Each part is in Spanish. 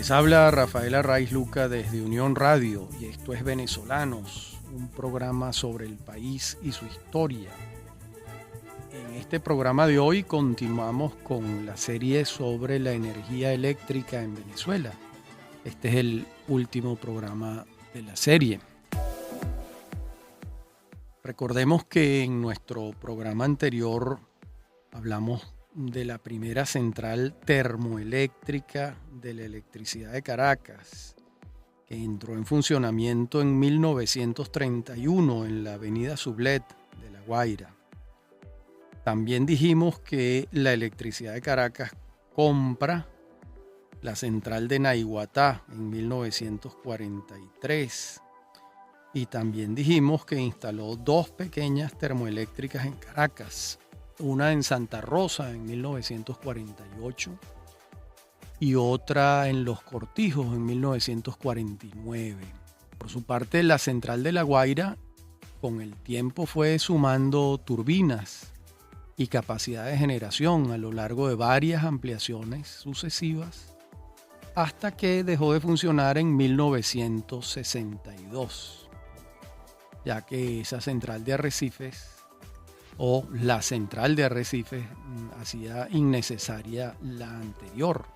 Les habla Rafael Arraiz Luca desde Unión Radio y esto es Venezolanos, un programa sobre el país y su historia. En este programa de hoy continuamos con la serie sobre la energía eléctrica en Venezuela. Este es el último programa de la serie. Recordemos que en nuestro programa anterior hablamos de la primera central termoeléctrica de la electricidad de Caracas, que entró en funcionamiento en 1931 en la avenida Sublet de La Guaira. También dijimos que la electricidad de Caracas compra la central de Naiguatá en 1943 y también dijimos que instaló dos pequeñas termoeléctricas en Caracas, una en Santa Rosa en 1948 y otra en Los Cortijos en 1949. Por su parte, la central de La Guaira con el tiempo fue sumando turbinas y capacidad de generación a lo largo de varias ampliaciones sucesivas hasta que dejó de funcionar en 1962, ya que esa central de Arrecifes o la central de Arrecifes hacía innecesaria la anterior.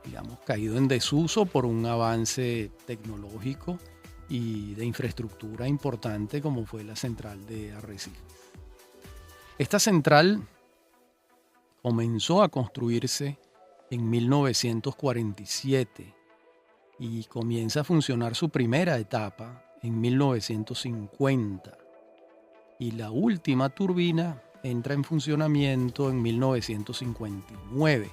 Había, caído en desuso por un avance tecnológico y de infraestructura importante como fue la central de Arrecifes. Esta central comenzó a construirse en 1947 y comienza a funcionar su primera etapa en 1950. Y la última turbina entra en funcionamiento en 1959.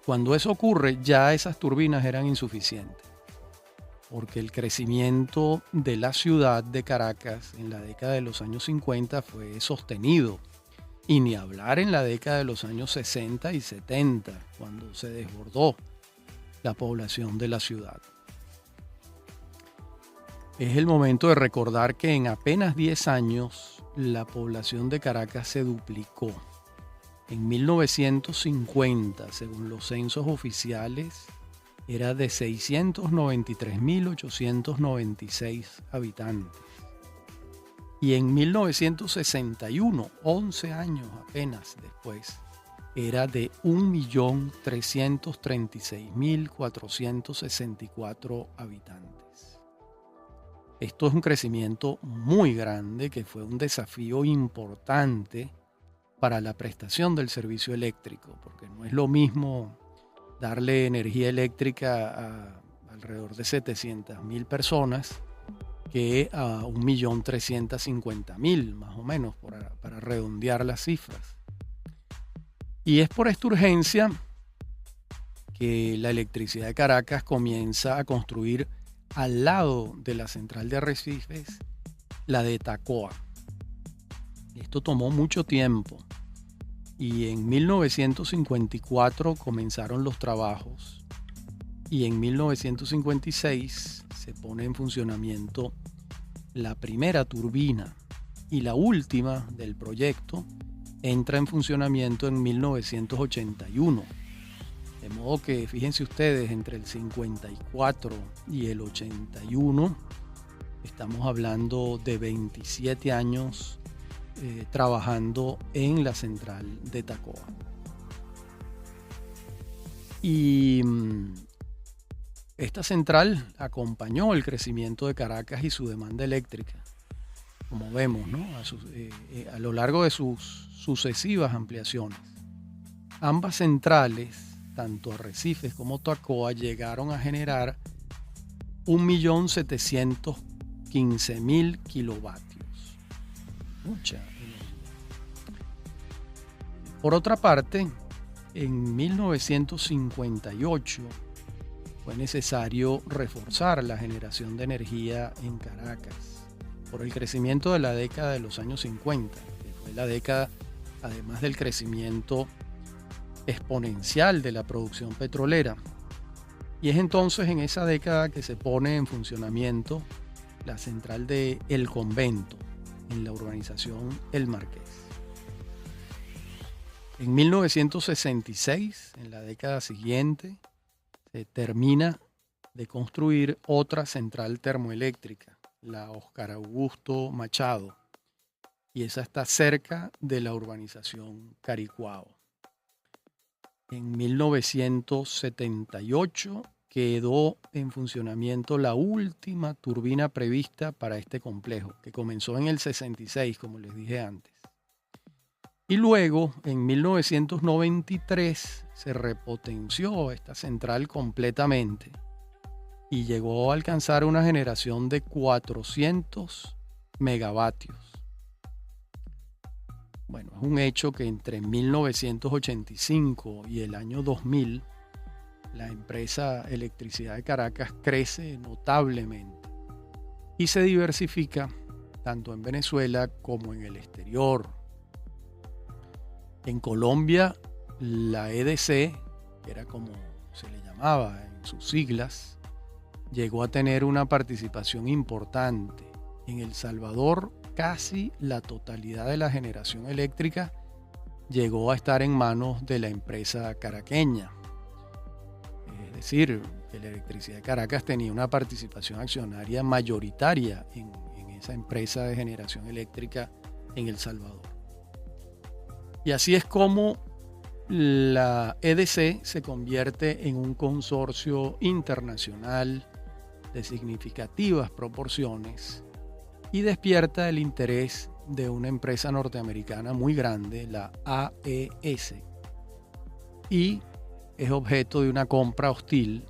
Cuando eso ocurre, ya esas turbinas eran insuficientes, porque el crecimiento de la ciudad de Caracas en la década de los años 50 fue sostenido, y ni hablar en la década de los años 60 y 70, cuando se desbordó la población de la ciudad. Es el momento de recordar que en apenas 10 años la población de Caracas se duplicó. En 1950, según los censos oficiales, era de 693.896 habitantes. Y en 1961, 11 años apenas después, era de 1.336.464 habitantes. Esto es un crecimiento muy grande que fue un desafío importante para la prestación del servicio eléctrico, porque no es lo mismo darle energía eléctrica a alrededor de 700.000 personas que a 1.350.000 más o menos, para redondear las cifras. Y es por esta urgencia que la electricidad de Caracas comienza a construir al lado de la central de Arrecifes, la de Tacoa. Esto tomó mucho tiempo y en 1954 comenzaron los trabajos y en 1956 se pone en funcionamiento la primera turbina y la última del proyecto entra en funcionamiento en 1981. De modo que, fíjense ustedes, entre el 54 y el 81, estamos hablando de 27 años trabajando en la central de Tacoa. Y esta central acompañó el crecimiento de Caracas y su demanda eléctrica, como vemos, ¿no? A lo largo de sus sucesivas ampliaciones. Ambas centrales, tanto Arrecifes como Tacoa, llegaron a generar 1.715.000 kilovatios. Mucha energía. Por otra parte, en 1958 fue necesario reforzar la generación de energía en Caracas por el crecimiento de la década de los años 50, que fue la década, además del crecimiento exponencial de la producción petrolera. Y es entonces en esa década que se pone en funcionamiento la central de El Convento, en la urbanización El Marqués. En 1966, en la década siguiente, se termina de construir otra central termoeléctrica, la Óscar Augusto Machado, y esa está cerca de la urbanización Caricuao. En 1978 quedó en funcionamiento la última turbina prevista para este complejo, que comenzó en el 66, como les dije antes. Y luego, en 1993, se repotenció esta central completamente y llegó a alcanzar una generación de 400 megavatios. Bueno, es un hecho que entre 1985 y el año 2000, la empresa Electricidad de Caracas crece notablemente y se diversifica tanto en Venezuela como en el exterior. En Colombia, la EDC, que era como se le llamaba en sus siglas, llegó a tener una participación importante. En El Salvador, casi la totalidad de la generación eléctrica llegó a estar en manos de la empresa caraqueña. Es decir, que la Electricidad de Caracas tenía una participación accionaria mayoritaria en esa empresa de generación eléctrica en El Salvador. Y así es como la EDC se convierte en un consorcio internacional de significativas proporciones y despierta el interés de una empresa norteamericana muy grande, la AES, y es objeto de una compra hostil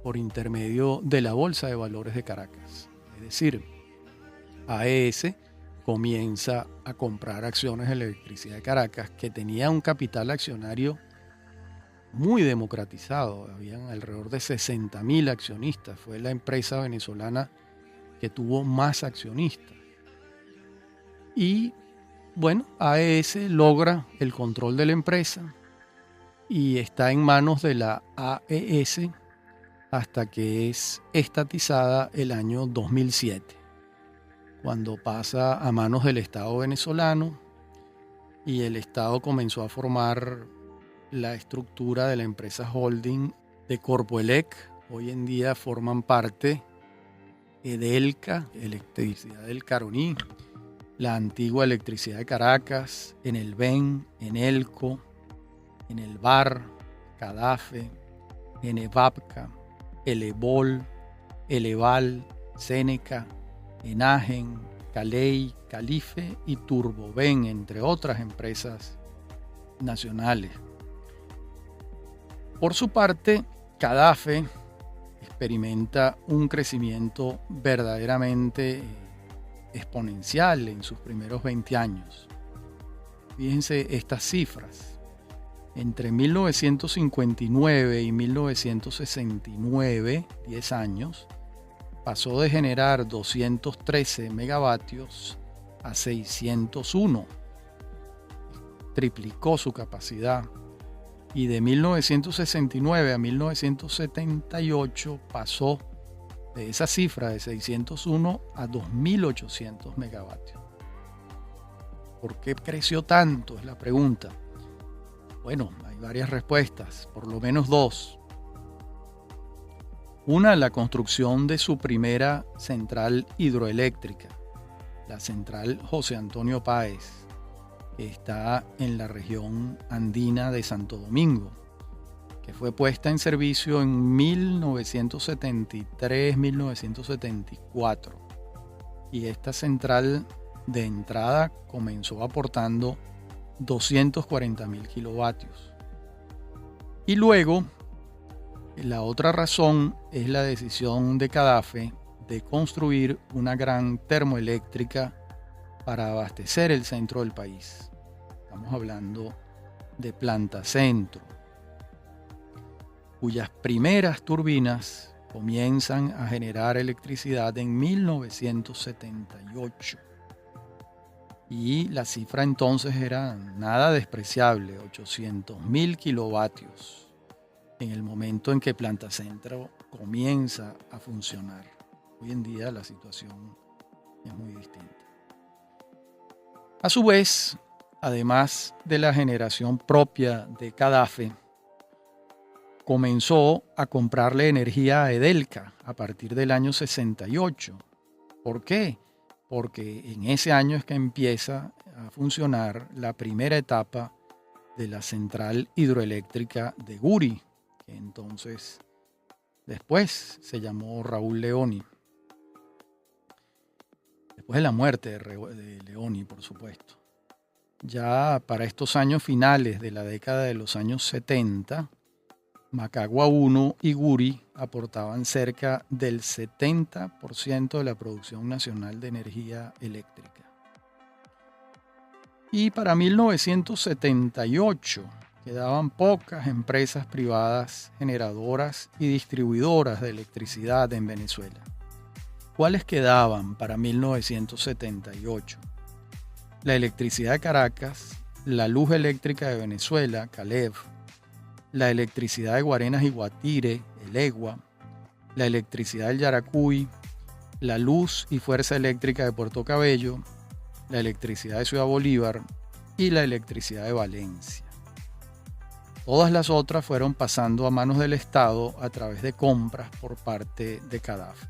por intermedio de la Bolsa de Valores de Caracas. Es decir, AES comienza a comprar acciones de la Electricidad de Caracas, que tenía un capital accionario muy democratizado. Habían alrededor de 60.000 accionistas. Fue la empresa venezolana que tuvo más accionistas. Y bueno, AES logra el control de la empresa y está en manos de la AES hasta que es estatizada el año 2007, cuando pasa a manos del Estado venezolano y el Estado comenzó a formar la estructura de la empresa holding de Corpoelec. Hoy en día forman parte Edelca, Electricidad del Caroní, la antigua Electricidad de Caracas, Enelven, Enelco, Enelvar, Cadafe, Enevapca, Elebol, Eleval, Seneca, Enagen, Caley, Calife y Turboven, entre otras empresas nacionales. Por su parte, Cadafe experimenta un crecimiento verdaderamente exponencial en sus primeros 20 años. Fíjense estas cifras. Entre 1959 y 1969, 10 años, pasó de generar 213 megavatios a 601. Triplicó su capacidad. Y de 1969 a 1978 pasó de esa cifra de 601 a 2.800 megavatios. ¿Por qué creció tanto? Es la pregunta. Bueno, hay varias respuestas, por lo menos dos. Una, la construcción de su primera central hidroeléctrica, la central José Antonio Páez, que está en la región andina de Santo Domingo, que fue puesta en servicio en 1973-1974. Y esta central de entrada comenzó aportando 240.000 kilovatios. Y luego, la otra razón es la decisión de Cadafe de construir una gran termoeléctrica para abastecer el centro del país. Estamos hablando de Planta Centro, cuyas primeras turbinas comienzan a generar electricidad en 1978. Y la cifra entonces era nada despreciable, 800.000 kilovatios, en el momento en que Planta Centro comienza a funcionar. Hoy en día la situación es muy distinta. A su vez, además de la generación propia de Cadafe, comenzó a comprarle energía a Edelca a partir del año 68. ¿Por qué? Porque en ese año es que empieza a funcionar la primera etapa de la central hidroeléctrica de Guri, que entonces después se llamó Raúl Leoni. Después de la muerte de Leoni, por supuesto. Ya para estos años finales de la década de los años 70, Macagua 1 y Guri aportaban cerca del 70% de la producción nacional de energía eléctrica. Y para 1978 quedaban pocas empresas privadas generadoras y distribuidoras de electricidad en Venezuela. ¿Cuáles quedaban para 1978? La Electricidad de Caracas, la Luz Eléctrica de Venezuela, CALEV, la Electricidad de Guarenas y Guatire, el EGUA, la Electricidad del Yaracuy, la Luz y Fuerza Eléctrica de Puerto Cabello, la Electricidad de Ciudad Bolívar y la Electricidad de Valencia. Todas las otras fueron pasando a manos del Estado a través de compras por parte de Cadafe.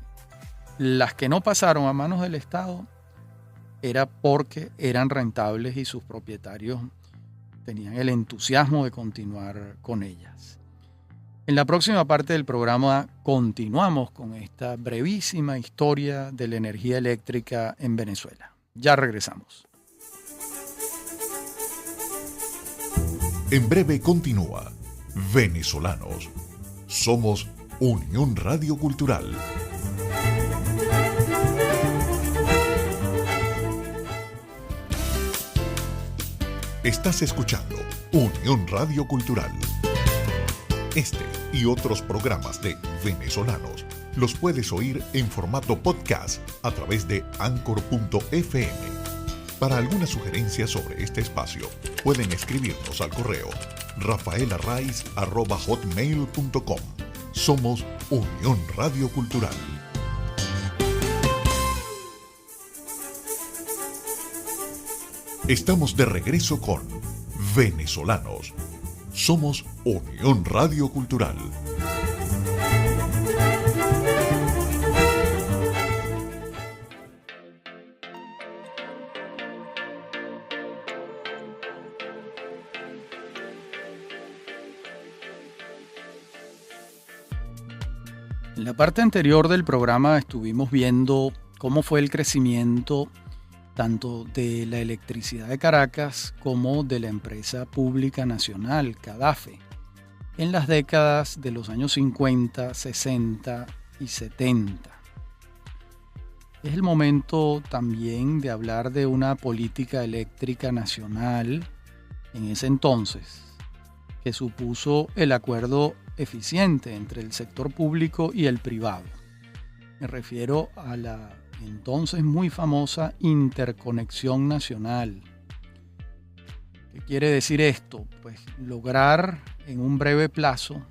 Las que no pasaron a manos del Estado era porque eran rentables y sus propietarios tenían el entusiasmo de continuar con ellas. En la próxima parte del programa continuamos con esta brevísima historia de la energía eléctrica en Venezuela. Ya regresamos. En breve continúa Venezolanos. Somos Unión Radio Cultural. Estás escuchando Unión Radio Cultural. Este y otros programas de Venezolanos los puedes oír en formato podcast a través de Anchor.fm. Para alguna sugerencia sobre este espacio, pueden escribirnos al correo rafaelarraiz@hotmail.com. Somos Unión Radio Cultural. Estamos de regreso con Venezolanos. Somos Unión Radio Cultural. En la parte anterior del programa estuvimos viendo cómo fue el crecimiento tanto de la electricidad de Caracas como de la empresa pública nacional, Cadafe, en las décadas de los años 50, 60 y 70. Es el momento también de hablar de una política eléctrica nacional en ese entonces, que supuso el acuerdo eficiente entre el sector público y el privado. Me refiero a la entonces muy famosa interconexión nacional. ¿Qué quiere decir esto? Pues lograr en un breve plazo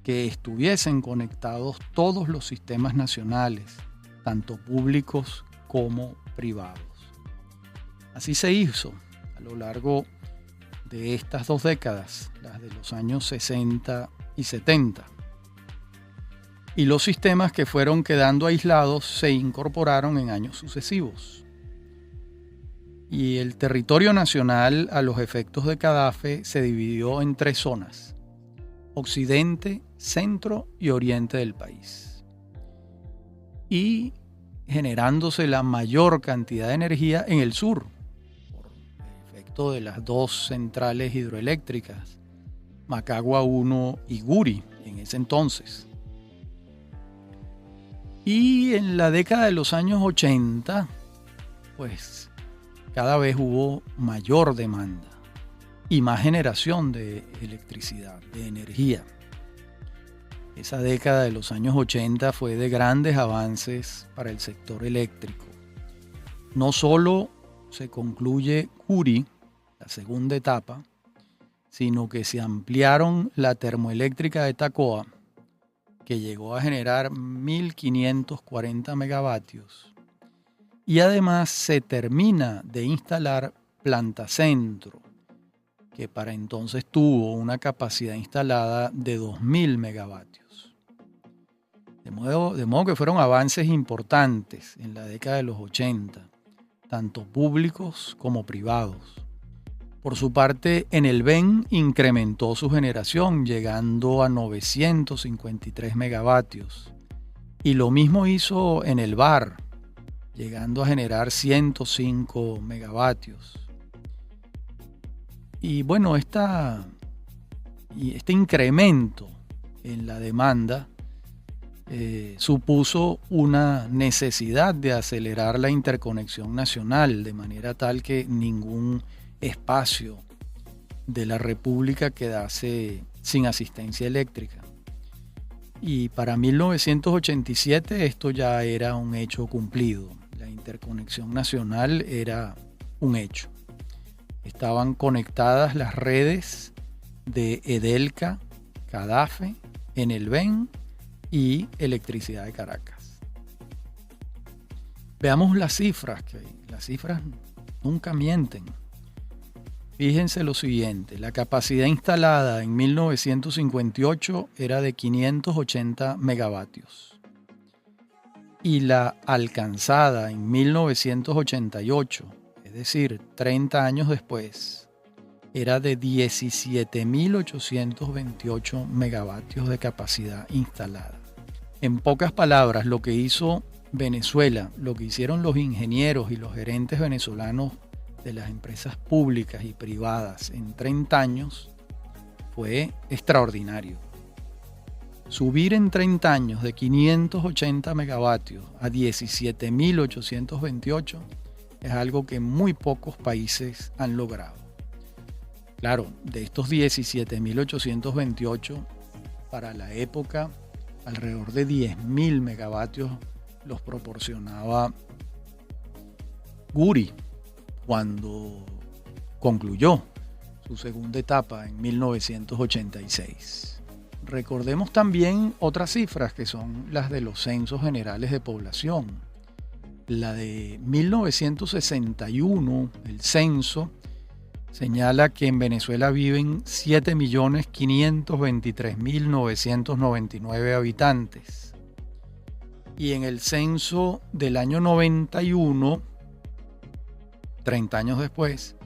que estuviesen conectados todos los sistemas nacionales, tanto públicos como privados. Así se hizo a lo largo de estas dos décadas, las de los años 60 y 70. Y los sistemas que fueron quedando aislados se incorporaron en años sucesivos. Y el territorio nacional, a los efectos de Cadafe, se dividió en tres zonas: occidente, centro y oriente del país. Y generándose la mayor cantidad de energía en el sur, por efecto de las dos centrales hidroeléctricas, Macagua 1 y Guri, en ese entonces. Y en la década de los años 80, pues cada vez hubo mayor demanda y más generación de electricidad, de energía. Esa década de los años 80 fue de grandes avances para el sector eléctrico. No solo se concluye Guri, la segunda etapa, sino que se ampliaron la termoeléctrica de Tacoa, que llegó a generar 1.540 megavatios. Y además se termina de instalar Planta Centro, que para entonces tuvo una capacidad instalada de 2.000 megavatios. De modo que fueron avances importantes en la década de los 80, tanto públicos como privados. Por su parte, Enelven incrementó su generación, llegando a 953 megavatios. Y lo mismo hizo Enelvar, llegando a generar 105 megavatios. Y bueno, este incremento en la demanda supuso una necesidad de acelerar la interconexión nacional, de manera tal que ningún espacio de la República quedase sin asistencia eléctrica. Y para 1987 esto ya era un hecho cumplido. La interconexión nacional era un hecho. Estaban conectadas las redes de Edelca, Cadafe, Enelven y Electricidad de Caracas. Veamos las cifras, que las cifras nunca mienten. Fíjense lo siguiente, la capacidad instalada en 1958 era de 580 megavatios y la alcanzada en 1988, es decir, 30 años después, era de 17.828 megavatios de capacidad instalada. En pocas palabras, lo que hizo Venezuela, lo que hicieron los ingenieros y los gerentes venezolanos de las empresas públicas y privadas en 30 años fue extraordinario. Subir en 30 años de 580 megavatios a 17.828 es algo que muy pocos países han logrado. Claro, de estos 17.828, para la época, alrededor de 10.000 megavatios los proporcionaba Guri, cuando concluyó su segunda etapa en 1986. Recordemos también otras cifras que son las de los censos generales de población. La de 1961, el censo, señala que en Venezuela viven 7.523.999 habitantes. Y en el censo del año 91, 30 años después,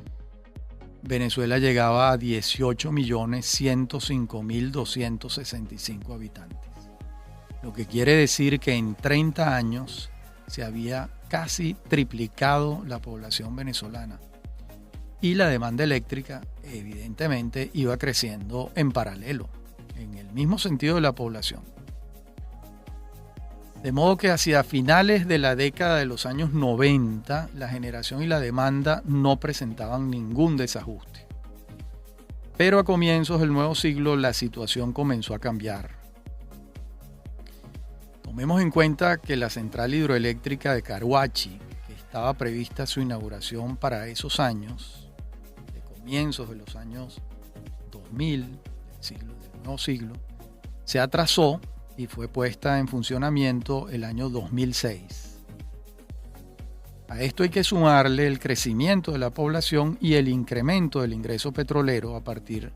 Venezuela llegaba a 18.105.265 habitantes. Lo que quiere decir que en 30 años se había casi triplicado la población venezolana. Y la demanda eléctrica, evidentemente, iba creciendo en paralelo, en el mismo sentido de la población. De modo que hacia finales de la década de los años 90, la generación y la demanda no presentaban ningún desajuste. Pero a comienzos del nuevo siglo la situación comenzó a cambiar. Tomemos en cuenta que la central hidroeléctrica de Caruachi, que estaba prevista su inauguración para esos años, de comienzos de los años 2000, del nuevo siglo, se atrasó y fue puesta en funcionamiento el año 2006. A esto hay que sumarle el crecimiento de la población y el incremento del ingreso petrolero a partir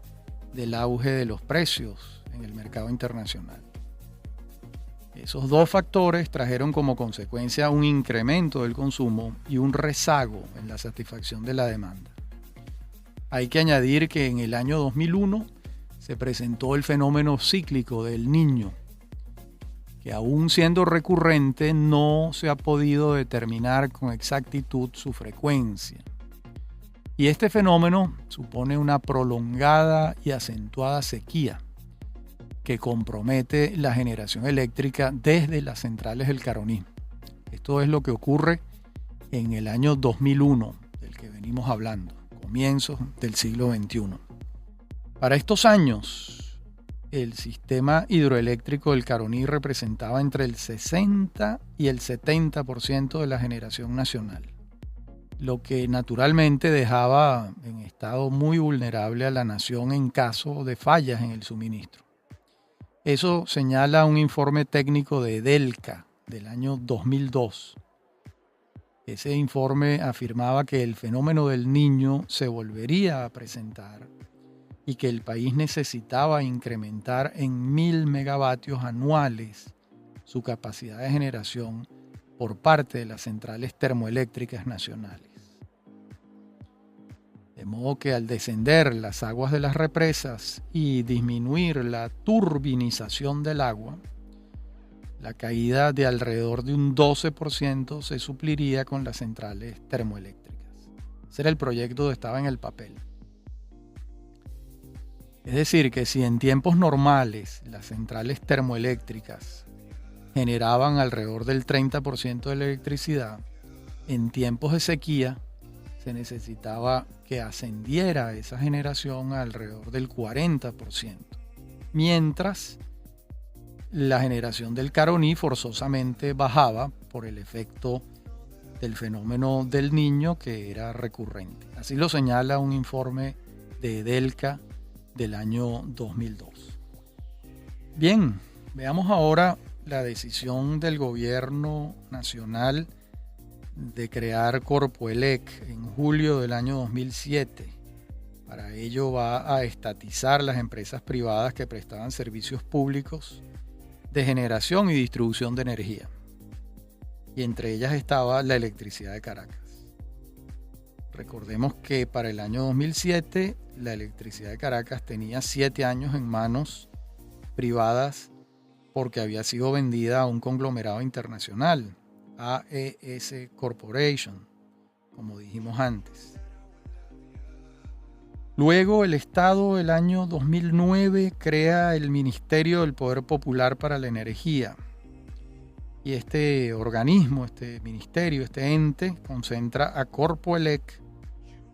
del auge de los precios en el mercado internacional. Esos dos factores trajeron como consecuencia un incremento del consumo y un rezago en la satisfacción de la demanda. Hay que añadir que en el año 2001 se presentó el fenómeno cíclico del Niño, que aún siendo recurrente no se ha podido determinar con exactitud su frecuencia. Y este fenómeno supone una prolongada y acentuada sequía que compromete la generación eléctrica desde las centrales del Caroní. Esto es lo que ocurre en el año 2001, del que venimos hablando, comienzos del siglo XXI. Para estos años, el sistema hidroeléctrico del Caroní representaba entre el 60 y el 70% de la generación nacional, lo que naturalmente dejaba en estado muy vulnerable a la nación en caso de fallas en el suministro. Eso señala un informe técnico de Edelca del año 2002. Ese informe afirmaba que el fenómeno del Niño se volvería a presentar y que el país necesitaba incrementar en 1.000 megavatios anuales su capacidad de generación por parte de las centrales termoeléctricas nacionales. De modo que al descender las aguas de las represas y disminuir la turbinización del agua, la caída de alrededor de un 12% se supliría con las centrales termoeléctricas. Ese era el proyecto que estaba en el papel. Es decir, que si en tiempos normales las centrales termoeléctricas generaban alrededor del 30% de la electricidad, en tiempos de sequía se necesitaba que ascendiera esa generación a alrededor del 40%, mientras la generación del Caroní forzosamente bajaba por el efecto del fenómeno del Niño, que era recurrente. Así lo señala un informe de Edelca del año 2002. Bien, veamos ahora la decisión del gobierno nacional de crear Corpoelec en julio del año 2007. Para ello va a estatizar las empresas privadas que prestaban servicios públicos de generación y distribución de energía. Y entre ellas estaba la Electricidad de Caracas. Recordemos que para el año 2007 la Electricidad de Caracas tenía 7 años en manos privadas porque había sido vendida a un conglomerado internacional, AES Corporation, como dijimos antes. Luego el Estado, el año 2009, crea el Ministerio del Poder Popular para la Energía. Y este organismo, este ministerio, este ente, concentra a Corpoelec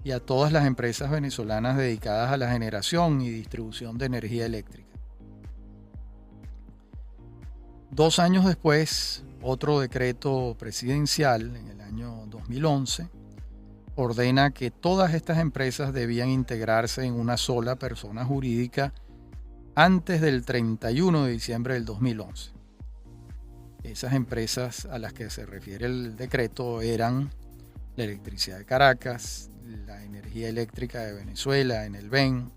y a todas las empresas venezolanas dedicadas a la generación y distribución de energía eléctrica. 2 años después, otro decreto presidencial, en el año 2011, ordena que todas estas empresas debían integrarse en una sola persona jurídica antes del 31 de diciembre del 2011. Esas empresas a las que se refiere el decreto eran la Electricidad de Caracas, la Energía Eléctrica de Venezuela, Enelven,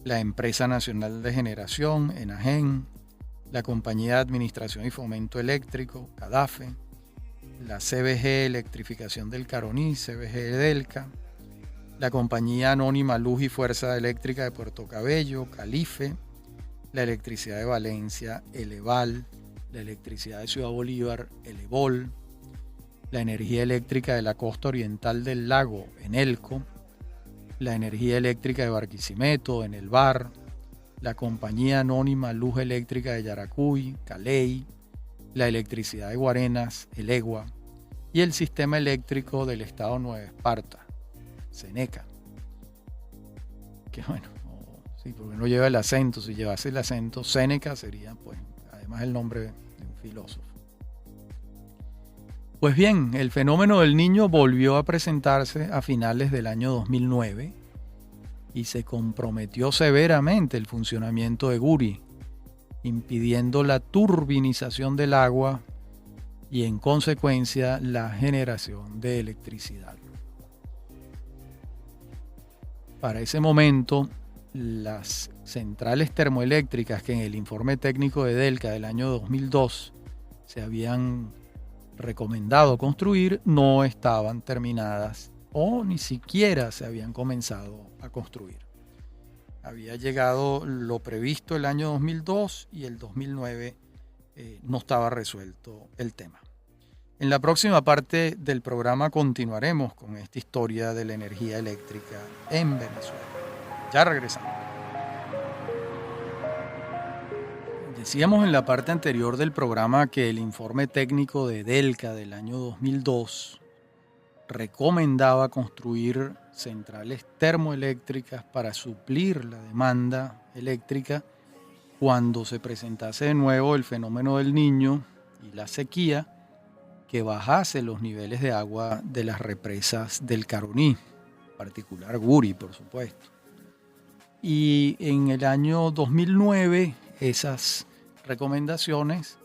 la Empresa Nacional de Generación, ENAGEN, la Compañía de Administración y Fomento Eléctrico, CADAFE, la CBG Electrificación del Caroní, CBG Edelca, la Compañía Anónima Luz y Fuerza Eléctrica de Puerto Cabello, CALIFE, la Electricidad de Valencia, Eleval, la Electricidad de Ciudad Bolívar, Elevol, la Energía Eléctrica de la Costa Oriental del Lago, Enelco, la Energía Eléctrica de Barquisimeto, Enelvar, la Compañía Anónima Luz Eléctrica de Yaracuy, CALEI, la Electricidad de Guarenas, ELEGUA, y el Sistema Eléctrico del Estado Nueva Esparta, SENECA. Que bueno, sí, porque no lleva el acento. Si llevase el acento, Séneca sería, pues, además el nombre de un filósofo. Pues bien, el fenómeno del Niño volvió a presentarse a finales del año 2009 y se comprometió severamente el funcionamiento de Guri, impidiendo la turbinización del agua y en consecuencia la generación de electricidad. Para ese momento, las centrales termoeléctricas que en el informe técnico de Edelca del año 2002 se habían recomendado construir no estaban terminadas o ni siquiera se habían comenzado a construir. Había llegado lo previsto el año 2002 y el 2009 no estaba resuelto el tema. En la próxima parte del programa continuaremos con esta historia de la energía eléctrica en Venezuela. Ya regresamos. Decíamos en la parte anterior del programa que el informe técnico de Edelca del año 2002 recomendaba construir centrales termoeléctricas para suplir la demanda eléctrica cuando se presentase de nuevo el fenómeno del Niño y la sequía que bajase los niveles de agua de las represas del Caroní, en particular Guri, por supuesto. Y en el año 2009 esas recomendaciones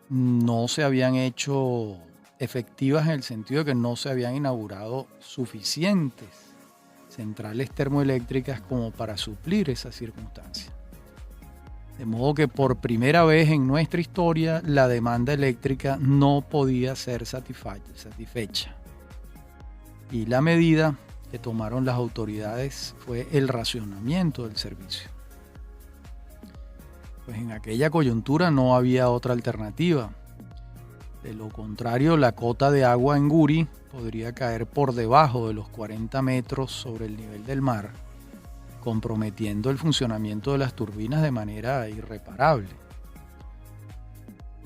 no se habían hecho efectivas en el sentido de que no se habían inaugurado suficientes centrales termoeléctricas como para suplir esa circunstancia. De modo que por primera vez en nuestra historia la demanda eléctrica no podía ser satisfecha. Y la medida que tomaron las autoridades fue el racionamiento del servicio. Pues en aquella coyuntura no había otra alternativa. De lo contrario, la cota de agua en Guri podría caer por debajo de los 40 metros sobre el nivel del mar, comprometiendo el funcionamiento de las turbinas de manera irreparable.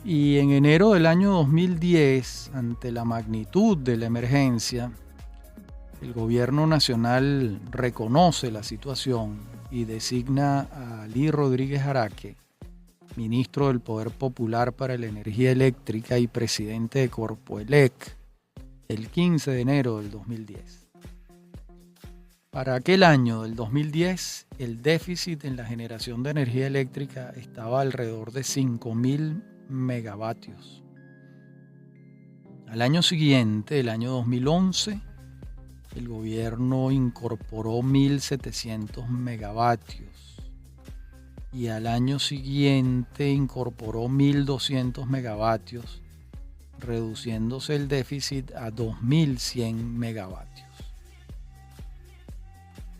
Y en enero del año 2010, ante la magnitud de la emergencia, el gobierno nacional reconoce la situación y designa a Ali Rodríguez Araque, ministro del Poder Popular para la Energía Eléctrica y presidente de Corpoelec, el 15 de enero del 2010. Para aquel año del 2010, el déficit en la generación de energía eléctrica estaba alrededor de 5.000 megavatios. Al año siguiente, el año 2011, el gobierno incorporó 1.700 megavatios. Y al año siguiente incorporó 1.200 megavatios, reduciéndose el déficit a 2.100 megavatios.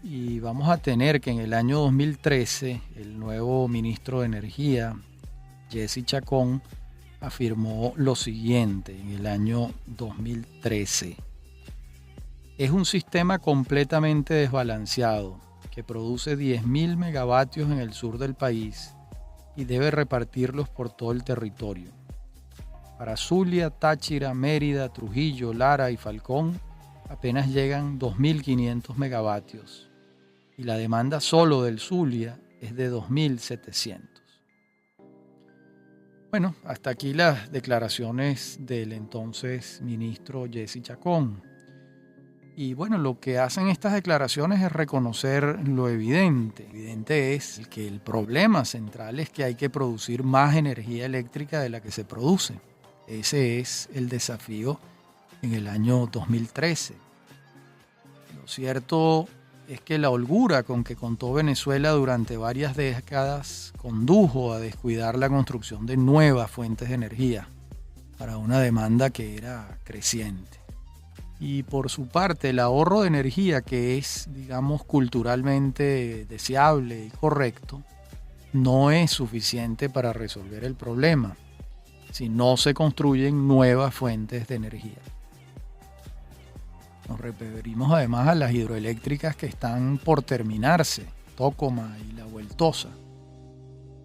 Y vamos a tener que en el año 2013 el nuevo ministro de Energía, Jesse Chacón, afirmó lo siguiente en el año 2013. Es un sistema completamente desbalanceado que produce 10.000 megavatios en el sur del país y debe repartirlos por todo el territorio. Para Zulia, Táchira, Mérida, Trujillo, Lara y Falcón apenas llegan 2.500 megavatios y la demanda solo del Zulia es de 2.700. Bueno, hasta aquí las declaraciones del entonces ministro Jesse Chacón. Y bueno, lo que hacen estas declaraciones es reconocer lo evidente. Evidente es que el problema central es que hay que producir más energía eléctrica de la que se produce. Ese es el desafío en el año 2013. Lo cierto es que la holgura con que contó Venezuela durante varias décadas condujo a descuidar la construcción de nuevas fuentes de energía para una demanda que era creciente. Y por su parte, el ahorro de energía, que es, digamos, culturalmente deseable y correcto, no es suficiente para resolver el problema si no se construyen nuevas fuentes de energía. Nos referimos además a las hidroeléctricas que están por terminarse, Tócoma y La Vueltosa,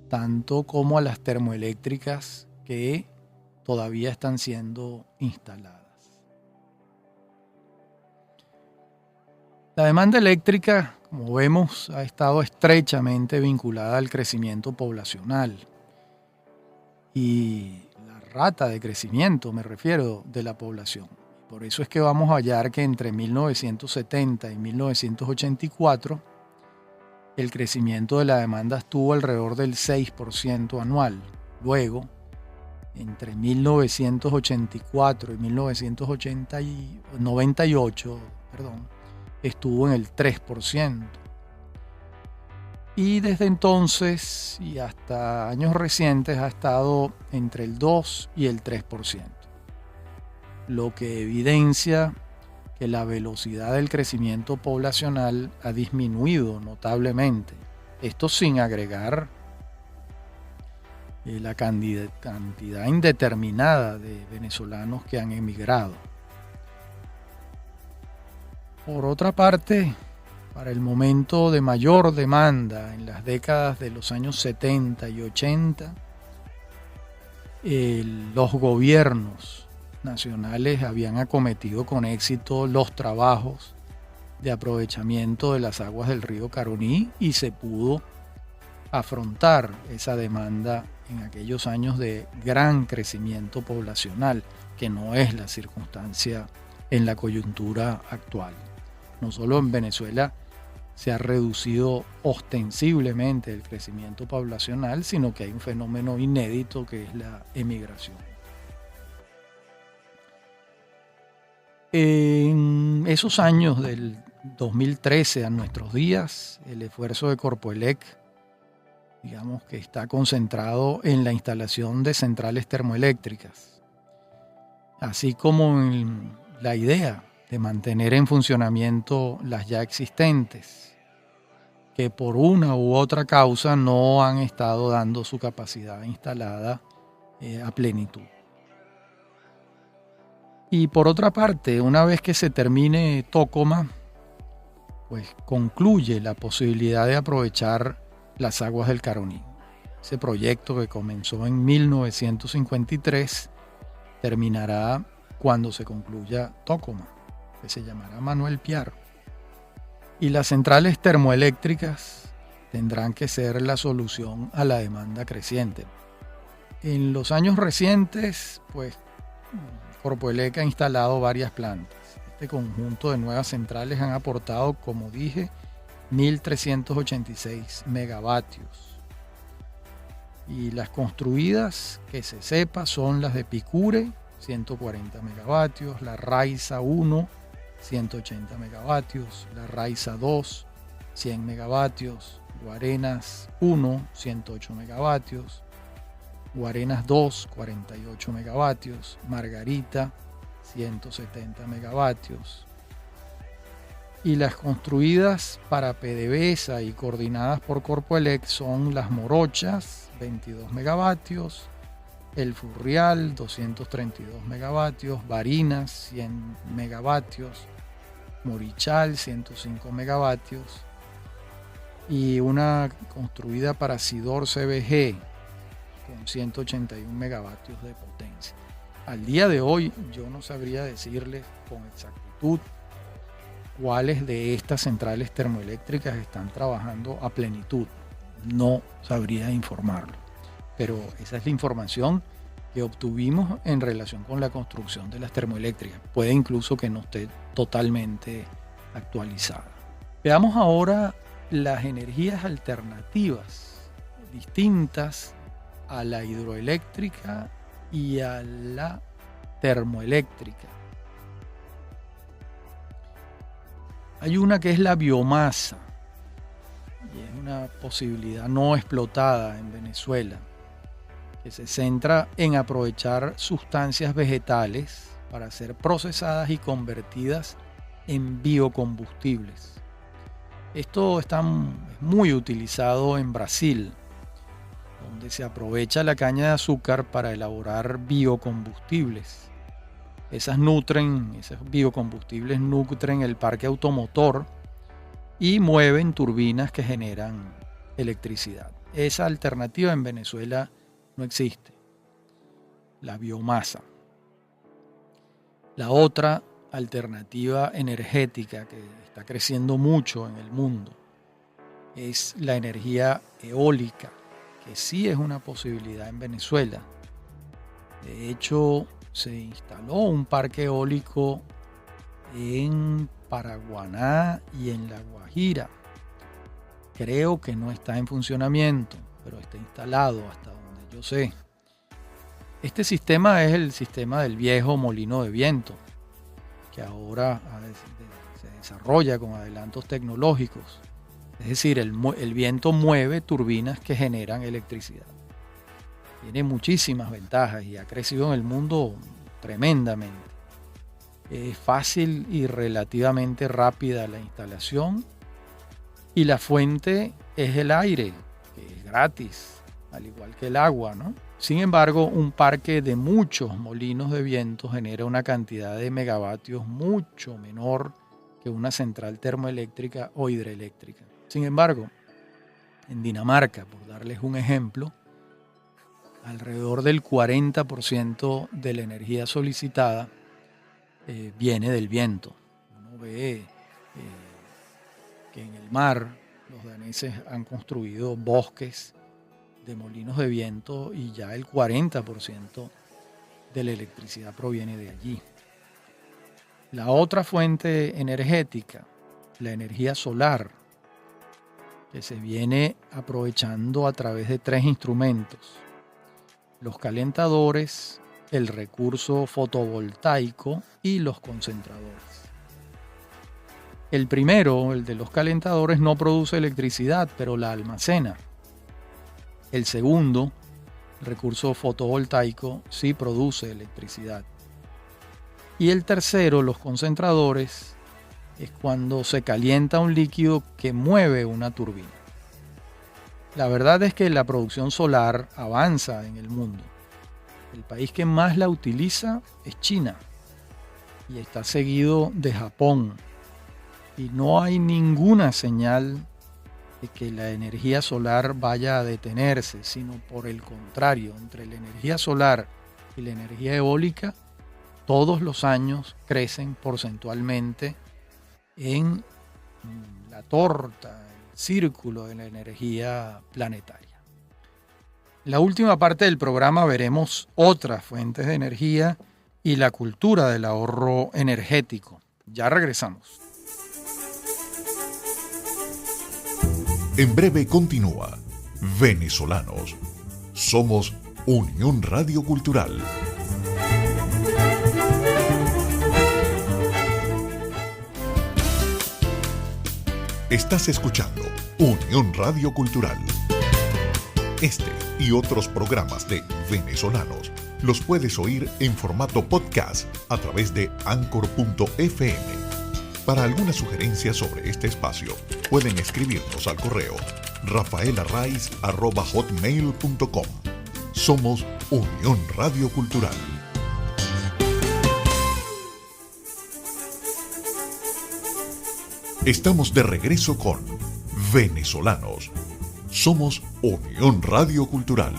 tanto como a las termoeléctricas que todavía están siendo instaladas. La demanda eléctrica, como vemos, ha estado estrechamente vinculada al crecimiento poblacional y la rata de crecimiento, me refiero, de la población. Por eso es que vamos a hallar que entre 1970 y 1984 el crecimiento de la demanda estuvo alrededor del 6% anual. Luego, entre 1984 y 1998, estuvo en el 3%. Y desde entonces y hasta años recientes ha estado entre el 2 y el 3%. Lo que evidencia que la velocidad del crecimiento poblacional ha disminuido notablemente. Esto sin agregar la cantidad indeterminada de venezolanos que han emigrado. Por otra parte, para el momento de mayor demanda en las décadas de los años 70 y 80, los gobiernos nacionales habían acometido con éxito los trabajos de aprovechamiento de las aguas del río Caroní y se pudo afrontar esa demanda en aquellos años de gran crecimiento poblacional, que no es la circunstancia en la coyuntura actual. No solo en Venezuela se ha reducido ostensiblemente el crecimiento poblacional, sino que hay un fenómeno inédito que es la emigración. En esos años del 2013 a nuestros días, el esfuerzo de Corpoelec, digamos que está concentrado en la instalación de centrales termoeléctricas, así como en la idea de mantener en funcionamiento las ya existentes, que por una u otra causa no han estado dando su capacidad instalada a plenitud. Y por otra parte, una vez que se termine Tocoma, pues concluye la posibilidad de aprovechar las aguas del Caroní. Ese proyecto que comenzó en 1953 terminará cuando se concluya Tocoma, que se llamará Manuel Piar. Y las centrales termoeléctricas tendrán que ser la solución a la demanda creciente. En los años recientes, pues, Corpoelec ha instalado varias plantas. Este conjunto de nuevas centrales han aportado, como dije, 1.386 megavatios. Y las construidas, que se sepa, son las de Picure, 140 megavatios, la Raiza 1, 180 megavatios, la Raiza 2, 100 megavatios, Guarenas 1, 108 megavatios, Guarenas 2, 48 megavatios, Margarita, 170 megavatios. Y las construidas para PDVSA y coordinadas por Corpoelec son las Morochas, 22 megavatios, El Furrial, 232 megavatios, Barinas, 100 megavatios, Morichal, 105 megavatios, y una construida para Sidor CBG, con 181 megavatios de potencia. Al día de hoy yo no sabría decirles con exactitud cuáles de estas centrales termoeléctricas están trabajando a plenitud. No sabría informarlo, pero esa es la información que obtuvimos en relación con la construcción de las termoeléctricas. Puede incluso que no esté totalmente actualizada. Veamos ahora las energías alternativas distintas a la hidroeléctrica y a la termoeléctrica. Hay una que es la biomasa, y es una posibilidad no explotada en Venezuela, que se centra en aprovechar sustancias vegetales para ser procesadas y convertidas en biocombustibles. Esto está muy utilizado en Brasil, donde se aprovecha la caña de azúcar para elaborar biocombustibles. Esos biocombustibles nutren el parque automotor y mueven turbinas que generan electricidad. Esa alternativa en Venezuela no existe, la biomasa. La otra alternativa energética que está creciendo mucho en el mundo es la energía eólica, que sí es una posibilidad en Venezuela. De hecho, se instaló un parque eólico en Paraguaná y en La Guajira. Creo que no está en funcionamiento, pero está instalado hasta donde yo sé. Este sistema es el sistema del viejo molino de viento, que ahora se desarrolla con adelantos tecnológicos. Es decir, el viento mueve turbinas que generan electricidad. Tiene muchísimas ventajas y ha crecido en el mundo tremendamente. Es fácil y relativamente rápida la instalación, y la fuente es el aire, que es gratis, al igual que el agua, ¿no? Sin embargo, un parque de muchos molinos de viento genera una cantidad de megavatios mucho menor que una central termoeléctrica o hidroeléctrica. Sin embargo, en Dinamarca, por darles un ejemplo, alrededor del 40% de la energía solicitada viene del viento. Uno ve que en el mar los daneses han construido bosques de molinos de viento y ya el 40% de la electricidad proviene de allí. La otra fuente energética, la energía solar, que se viene aprovechando a través de 3 instrumentos: los calentadores, el recurso fotovoltaico y los concentradores. El primero, el de los calentadores, no produce electricidad, pero la almacena. El segundo, el recurso fotovoltaico, sí produce electricidad. Y el tercero, los concentradores, es cuando se calienta un líquido que mueve una turbina. La verdad es que la producción solar avanza en el mundo. El país que más la utiliza es China y está seguido de Japón. Y no hay ninguna señal de que la energía solar vaya a detenerse, sino por el contrario, entre la energía solar y la energía eólica, todos los años crecen porcentualmente en la torta, el círculo de la energía planetaria. En la última parte del programa veremos otras fuentes de energía y la cultura del ahorro energético. Ya regresamos. En breve continúa Venezolanos. Somos Unión Radio Cultural. Estás escuchando Unión Radio Cultural. Este y otros programas de Venezolanos los puedes oír en formato podcast a través de Anchor.fm. Para alguna sugerencia sobre este espacio, pueden escribirnos al correo rafaelarraiz@hotmail.com. Somos Unión Radio Cultural. Estamos de regreso con Venezolanos. Somos Unión Radio Cultural.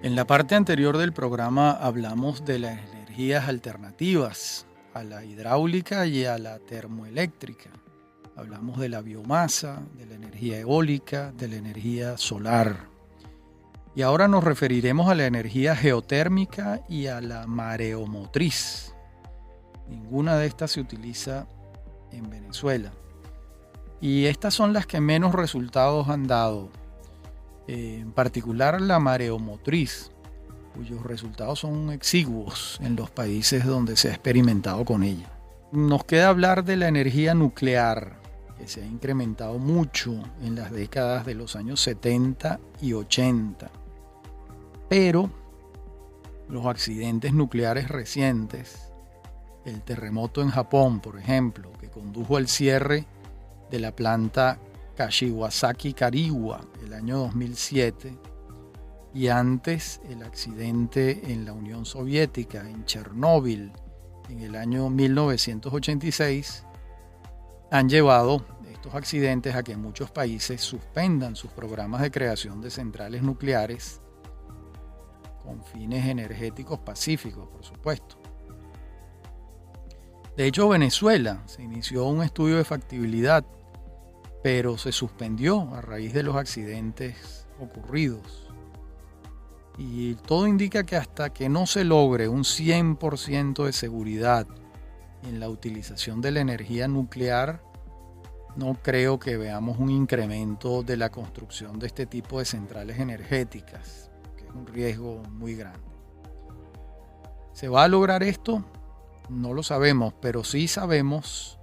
En la parte anterior del programa hablamos de las energías alternativas a la hidráulica y a la termoeléctrica. Hablamos de la biomasa, de la energía eólica, de la energía solar. Y ahora nos referiremos a la energía geotérmica y a la mareomotriz. Ninguna de estas se utiliza en Venezuela. Y estas son las que menos resultados han dado. En particular la mareomotriz, cuyos resultados son exiguos en los países donde se ha experimentado con ella. Nos queda hablar de la energía nuclear, que se ha incrementado mucho en las décadas de los años 70 y 80. Pero los accidentes nucleares recientes, el terremoto en Japón, por ejemplo, que condujo al cierre de la planta Kashiwazaki Kariwa el año 2007, y antes el accidente en la Unión Soviética, en Chernóbil, en el año 1986, han llevado estos accidentes a que muchos países suspendan sus programas de creación de centrales nucleares con fines energéticos pacíficos, por supuesto. De hecho, Venezuela se inició un estudio de factibilidad, pero se suspendió a raíz de los accidentes ocurridos. Y todo indica que hasta que no se logre un 100% de seguridad en la utilización de la energía nuclear, no creo que veamos un incremento de la construcción de este tipo de centrales energéticas, que es un riesgo muy grande. ¿Se va a lograr esto? No lo sabemos, pero sí sabemos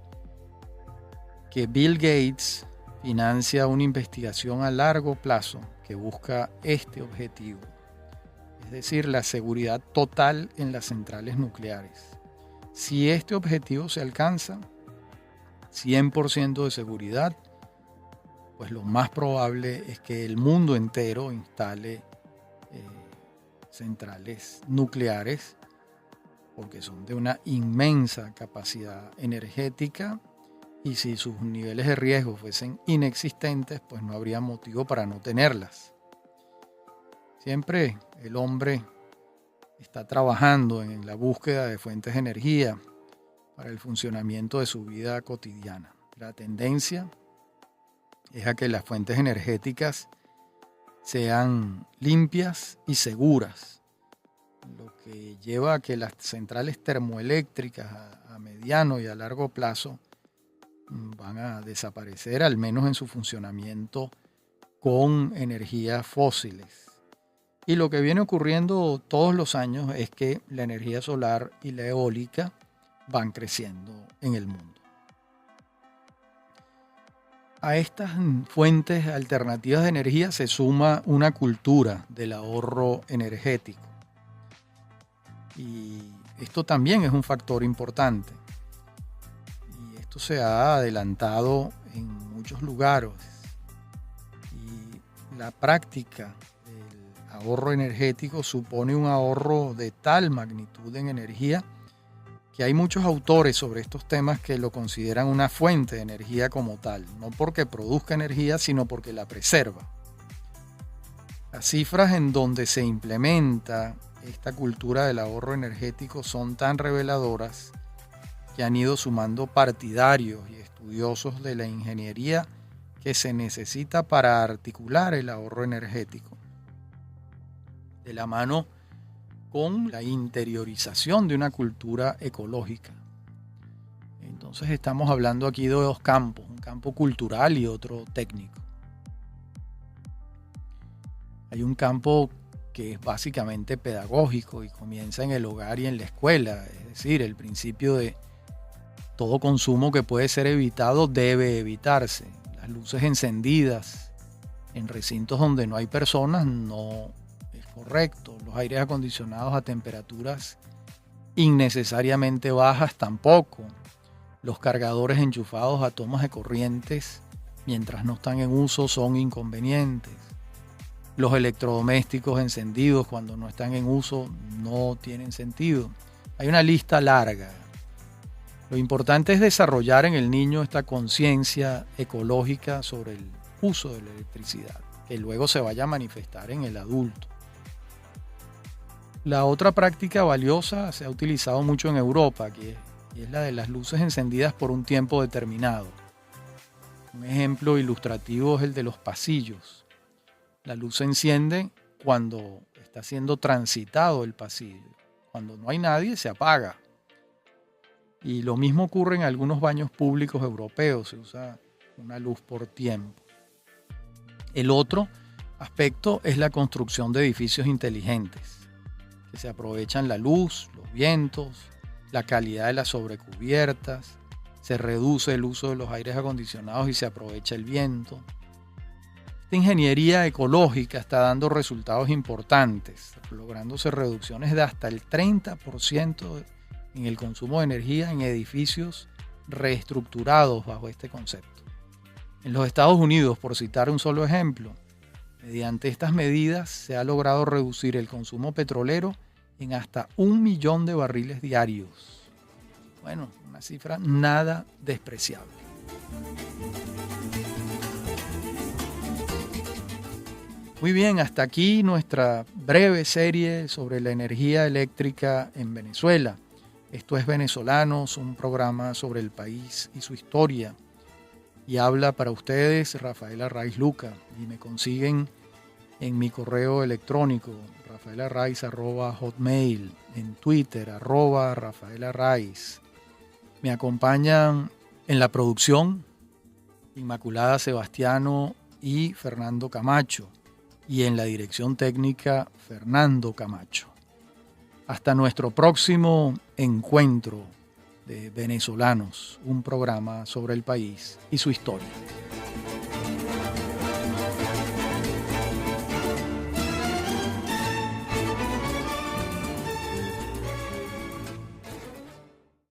que Bill Gates financia una investigación a largo plazo que busca este objetivo, es decir, la seguridad total en las centrales nucleares. Si este objetivo se alcanza, 100% de seguridad, pues lo más probable es que el mundo entero instale centrales nucleares, porque son de una inmensa capacidad energética, y si sus niveles de riesgo fuesen inexistentes, pues no habría motivo para no tenerlas. Siempre el hombre está trabajando en la búsqueda de fuentes de energía para el funcionamiento de su vida cotidiana. La tendencia es a que las fuentes energéticas sean limpias y seguras, lo que lleva a que las centrales termoeléctricas a mediano y a largo plazo van a desaparecer, al menos en su funcionamiento con energías fósiles. Y lo que viene ocurriendo todos los años es que la energía solar y la eólica van creciendo en el mundo. A estas fuentes alternativas de energía se suma una cultura del ahorro energético. Y esto también es un factor importante. Y esto se ha adelantado en muchos lugares. Y la práctica del ahorro energético supone un ahorro de tal magnitud en energía que hay muchos autores sobre estos temas que lo consideran una fuente de energía como tal, no porque produzca energía, sino porque la preserva. Las cifras en donde se implementa esta cultura del ahorro energético son tan reveladoras que han ido sumando partidarios y estudiosos de la ingeniería que se necesita para articular el ahorro energético, de la mano con la interiorización de una cultura ecológica. Entonces estamos hablando aquí de dos campos, un campo cultural y otro técnico. Hay un campo que es básicamente pedagógico y comienza en el hogar y en la escuela, es decir, el principio de todo consumo que puede ser evitado debe evitarse. Las luces encendidas en recintos donde no hay personas no es correcto. Los aires acondicionados a temperaturas innecesariamente bajas tampoco. Los cargadores enchufados a tomas de corrientes mientras no están en uso son inconvenientes. Los electrodomésticos encendidos cuando no están en uso no tienen sentido. Hay una lista larga. Lo importante es desarrollar en el niño esta conciencia ecológica sobre el uso de la electricidad, que luego se vaya a manifestar en el adulto. La otra práctica valiosa se ha utilizado mucho en Europa, que es la de las luces encendidas por un tiempo determinado. Un ejemplo ilustrativo es el de los pasillos. La luz se enciende cuando está siendo transitado el pasillo. Cuando no hay nadie, se apaga. Y lo mismo ocurre en algunos baños públicos europeos. Se usa una luz por tiempo. El otro aspecto es la construcción de edificios inteligentes, que se aprovechan la luz, los vientos, la calidad de las sobrecubiertas, se reduce el uso de los aires acondicionados y se aprovecha el viento. Esta ingeniería ecológica está dando resultados importantes, lográndose reducciones de hasta el 30% en el consumo de energía en edificios reestructurados bajo este concepto. En los Estados Unidos, por citar un solo ejemplo, mediante estas medidas se ha logrado reducir el consumo petrolero en hasta 1 millón de barriles diarios. Bueno, una cifra nada despreciable. Muy bien, hasta aquí nuestra breve serie sobre la energía eléctrica en Venezuela. Esto es Venezolanos, un programa sobre el país y su historia. Y habla para ustedes Rafael Arraiz Luca. Y me consiguen en mi correo electrónico, rafaelarraiz@hotmail, en Twitter, @rafaelarraiz. Me acompañan en la producción Inmaculada Sebastiano y Fernando Camacho. Y en la dirección técnica, Fernando Camacho. Hasta nuestro próximo encuentro de Venezolanos, un programa sobre el país y su historia.